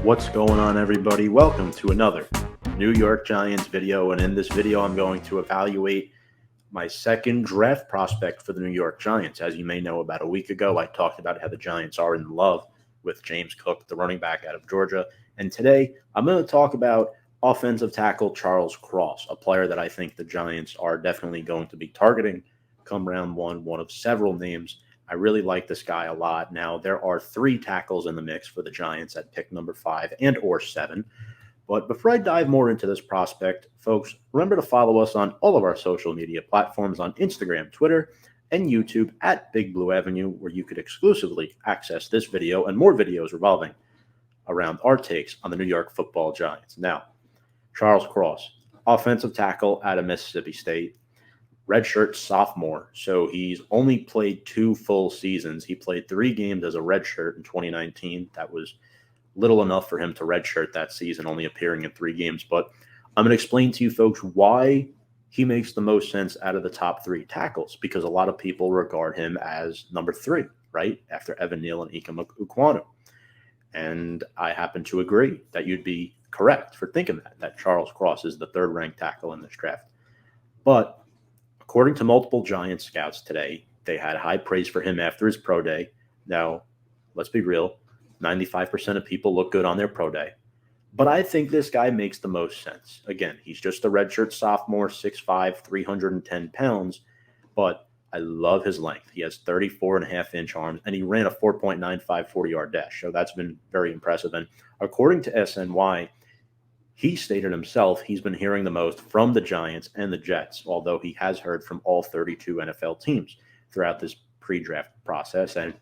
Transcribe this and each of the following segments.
What's going on, everybody? Welcome to another New York Giants video. And in this video, I'm going to evaluate my second draft prospect for the New York Giants. As you may know, about a week ago, I talked about how the Giants are in love with James Cook, the running back out of Georgia. And today, I'm going to talk about offensive tackle Charles Cross, a player that I think the Giants are definitely going to be targeting come round one of several names. I really like this guy a lot. Now, there are three tackles in the mix for the Giants at pick number 5 and or 7. But before I dive more into this prospect, folks, remember to follow us on all of our social media platforms on Instagram, Twitter, and YouTube at Big Blue Avenue, where you could exclusively access this video and more videos revolving around our takes on the New York Football Giants. Now, Charles Cross, offensive tackle out of Mississippi State, redshirt sophomore, so he's only played 2 full seasons. He played 3 games as a redshirt in 2019. That was little enough for him to redshirt that season, only appearing in 3 games. But I'm going to explain to you folks why he makes the most sense out of the top 3 tackles, because a lot of people regard him as number 3, right, after Evan Neal and Ikem Ekwonu. And I happen to agree that you'd be correct for thinking that Charles Cross is the 3rd-ranked tackle in this draft. But according to multiple Giants scouts today, they had high praise for him after his pro day. Now, let's be real, 95% of people look good on their pro day. But I think this guy makes the most sense. Again, he's just a redshirt sophomore, 6'5", 310 pounds, but I love his length. He has 34.5-inch arms, and he ran a 4.95 40-yard dash, so that's been very impressive. And according to SNY, he stated himself he's been hearing the most from the Giants and the Jets, although he has heard from all 32 NFL teams throughout this pre-draft process. And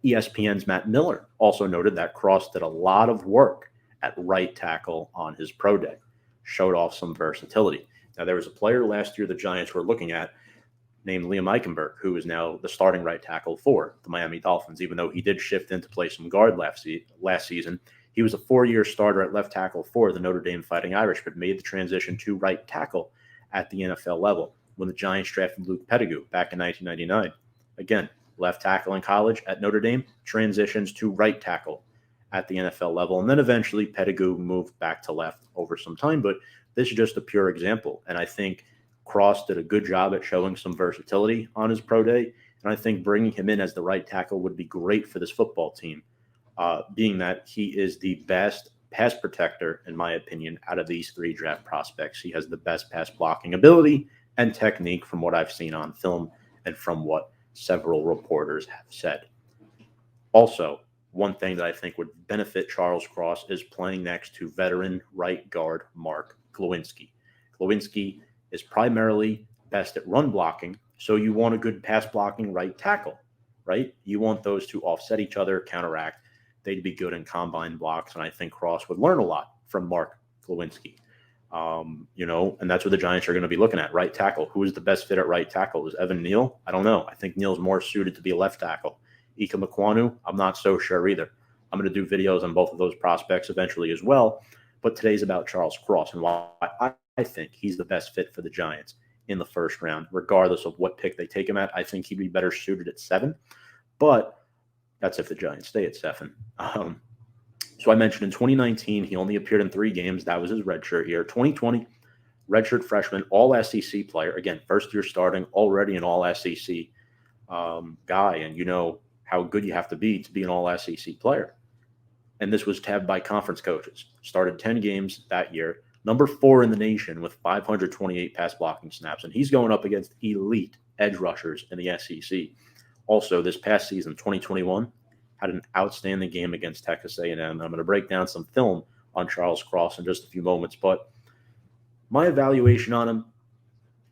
ESPN's Matt Miller also noted that Cross did a lot of work at right tackle on his pro day, showed off some versatility. Now, there was a player last year the Giants were looking at named Liam Eichenberg, who is now the starting right tackle for the Miami Dolphins, even though he did shift in to play some guard last season. He was a 4-year starter at left tackle for the Notre Dame Fighting Irish, but made the transition to right tackle at the NFL level when the Giants drafted Luke Pettigrew back in 1999. Again, left tackle in college at Notre Dame, transitions to right tackle at the NFL level, and then eventually Pettigrew moved back to left over some time, but this is just a pure example, and I think Cross did a good job at showing some versatility on his pro day, and I think bringing him in as the right tackle would be great for this football team. Being that he is the best pass protector, in my opinion, out of these 3 draft prospects. He has the best pass blocking ability and technique from what I've seen on film and from what several reporters have said. Also, one thing that I think would benefit Charles Cross is playing next to veteran right guard Mark Glowinski. Glowinski is primarily best at run blocking, so you want a good pass blocking right tackle, right? You want those to offset each other, counteract. They'd be good in combine blocks, and I think Cross would learn a lot from Mark Glowinski. And that's what the Giants are going to be looking at, right tackle. Who is the best fit at right tackle? Is Evan Neal? I don't know. I think Neal's more suited to be a left tackle. Ikem Ekwonu, I'm not so sure either. I'm going to do videos on both of those prospects eventually as well, but today's about Charles Cross and why I think he's the best fit for the Giants in the first round, regardless of what pick they take him at. I think he'd be better suited at 7, but that's if the Giants stay at 7. So I mentioned in 2019, he only appeared in 3 games. That was his redshirt year. 2020, redshirt freshman, all-SEC player. Again, first-year starting, already an all-SEC guy. And you know how good you have to be an all-SEC player. And this was tabbed by conference coaches. Started 10 games that year. Number 4 in the nation with 528 pass blocking snaps. And he's going up against elite edge rushers in the SEC. Also, this past season, 2021, had an outstanding game against Texas A&M. I'm going to break down some film on Charles Cross in just a few moments, but my evaluation on him,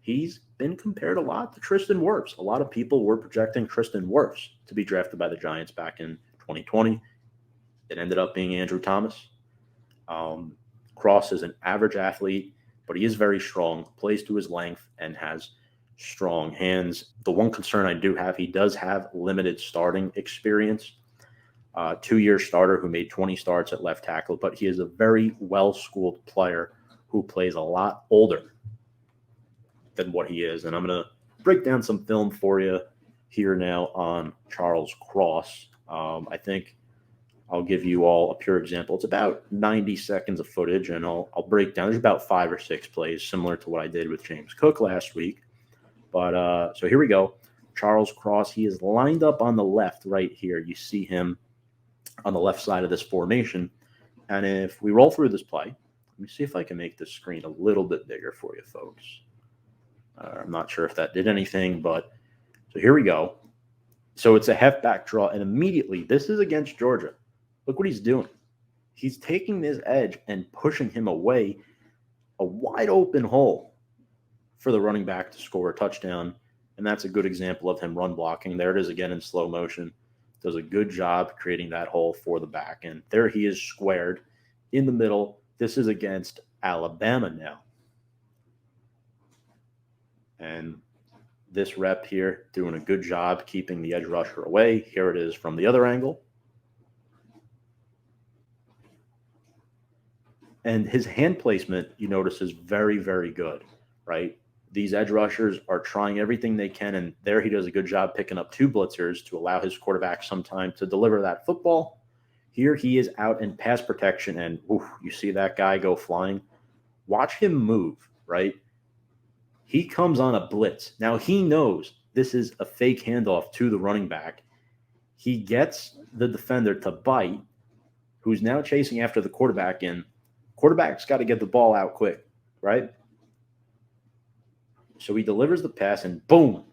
he's been compared a lot to Tristan Wirfs. A lot of people were projecting Tristan Wirfs to be drafted by the Giants back in 2020. It ended up being Andrew Thomas. Cross is an average athlete, but he is very strong, plays to his length, and has strong hands. The one concern I do have, he does have limited starting experience. 2-year starter who made 20 starts at left tackle, but he is a very well-schooled player who plays a lot older than what he is. And I'm going to break down some film for you here now on Charles Cross. I think I'll give you all a pure example. It's about 90 seconds of footage, and I'll break down. There's about 5 or 6 plays, similar to what I did with James Cook last week. But so here we go. Charles Cross, he is lined up on the left right here. You see him on the left side of this formation. And if we roll through this play, let me see if I can make this screen a little bit bigger for you folks. I'm not sure if that did anything, but so here we go. So it's a halfback draw, and immediately, this is against Georgia. Look what he's doing. He's taking this edge and pushing him away, a wide open hole for the running back to score a touchdown. And that's a good example of him run blocking. There it is again in slow motion. Does a good job creating that hole for the back. And there he is squared in the middle. This is against Alabama now. And this rep here doing a good job keeping the edge rusher away. Here it is from the other angle. And his hand placement, you notice, is very, very good, right? These edge rushers are trying everything they can, and there he does a good job picking up 2 blitzers to allow his quarterback some time to deliver that football. Here he is out in pass protection, and you see that guy go flying. Watch him move, right? He comes on a blitz. Now he knows this is a fake handoff to the running back. He gets the defender to bite, who's now chasing after the quarterback, and quarterback's got to get the ball out quick, right? So he delivers the pass, and boom.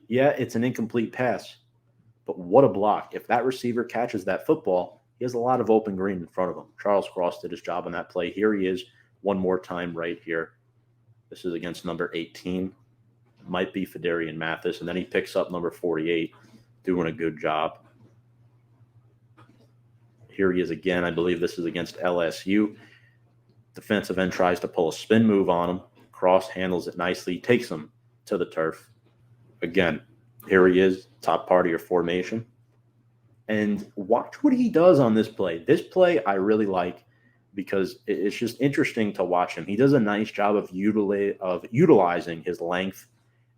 Yeah, it's an incomplete pass, but what a block. If that receiver catches that football, he has a lot of open green in front of him. Charles Cross did his job on that play. Here he is one more time right here. This is against number 18. Might be Fedarian Mathis, and then he picks up number 48, doing a good job. Here he is again. I believe this is against LSU. Defensive end tries to pull a spin move on him. Cross handles it nicely, takes him to the turf. Again, here he is, top part of your formation. And watch what he does on this play. This play I really like because it's just interesting to watch him. He does a nice job of utilizing his length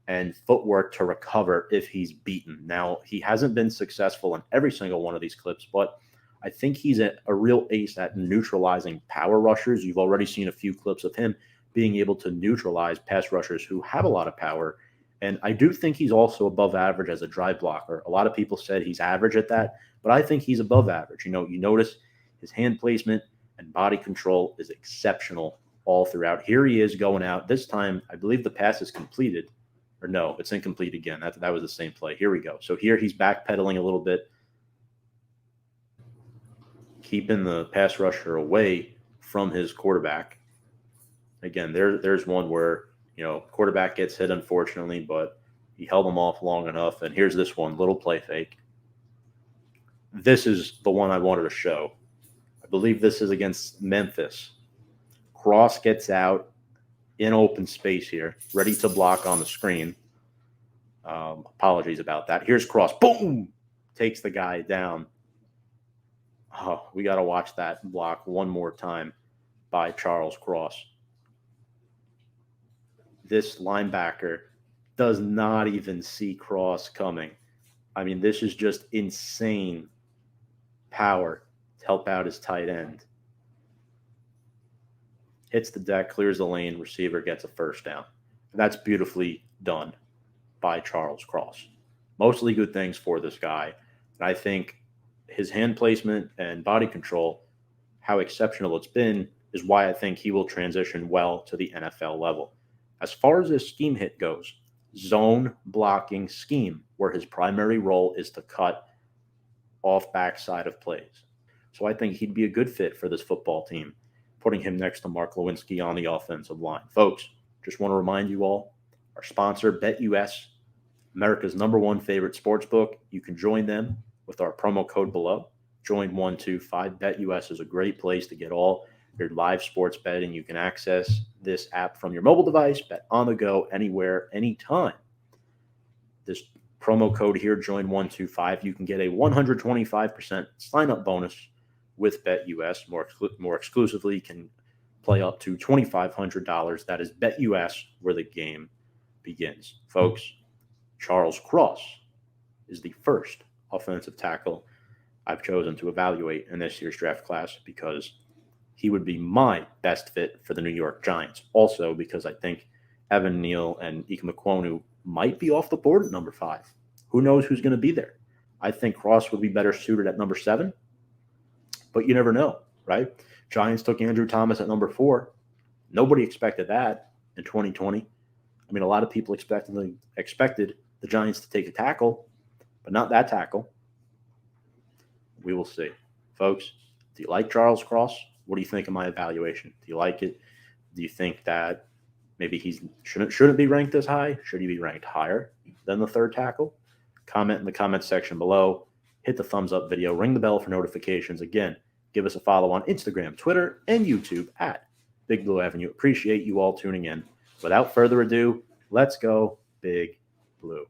and footwork to recover if he's beaten. Now, he hasn't been successful in every single one of these clips, but I think he's a real ace at neutralizing power rushers. You've already seen a few clips of him being able to neutralize pass rushers who have a lot of power. And I do think he's also above average as a drive blocker. A lot of people said he's average at that, but I think he's above average. You notice his hand placement and body control is exceptional all throughout. Here he is going out. This time, I believe the pass is completed. Or no, it's incomplete again. That was the same play. Here we go. So here he's backpedaling a little bit, keeping the pass rusher away from his quarterback. Again, there's one where, quarterback gets hit, unfortunately, but he held him off long enough. And here's this one, little play fake. This is the one I wanted to show. I believe this is against Memphis. Cross gets out in open space here, ready to block on the screen. Apologies about that. Here's Cross. Boom! Takes the guy down. Oh, we got to watch that block one more time by Charles Cross. This linebacker does not even see Cross coming. I mean, this is just insane power to help out his tight end. Hits the deck, clears the lane, receiver gets a first down. And that's beautifully done by Charles Cross. Mostly good things for this guy. And I think his hand placement and body control, how exceptional it's been, is why I think he will transition well to the NFL level. As far as his scheme hit goes, zone blocking scheme, where his primary role is to cut off backside of plays. So I think he'd be a good fit for this football team, putting him next to Mark Lewinsky on the offensive line. Folks, just want to remind you all, our sponsor, BetUS, America's #1 favorite sports book. You can join them with our promo code below. Join125. BetUS is a great place to get all your live sports betting. You can access this app from your mobile device, bet on the go, anywhere, anytime. This promo code here, Join125, you can get a 125% sign-up bonus with BetUS. More exclusively, you can play up to $2,500. That is BetUS, where the game begins. Folks, Charles Cross is the first offensive tackle I've chosen to evaluate in this year's draft class because he would be my best fit for the New York Giants. Also, because I think Evan Neal and Ike Mekwonu might be off the board at number 5. Who knows who's going to be there? I think Cross would be better suited at number 7, but you never know, right? Giants took Andrew Thomas at number 4. Nobody expected that in 2020. I mean, a lot of people expected the Giants to take a tackle, but not that tackle. We will see. Folks, do you like Charles Cross? What do you think of my evaluation? Do you like it? Do you think that maybe he shouldn't be ranked as high? Should he be ranked higher than the 3rd tackle? Comment in the comments section below. Hit the thumbs up video. Ring the bell for notifications. Again, give us a follow on Instagram, Twitter, and YouTube at Big Blue Avenue. Appreciate you all tuning in. Without further ado, let's go Big Blue.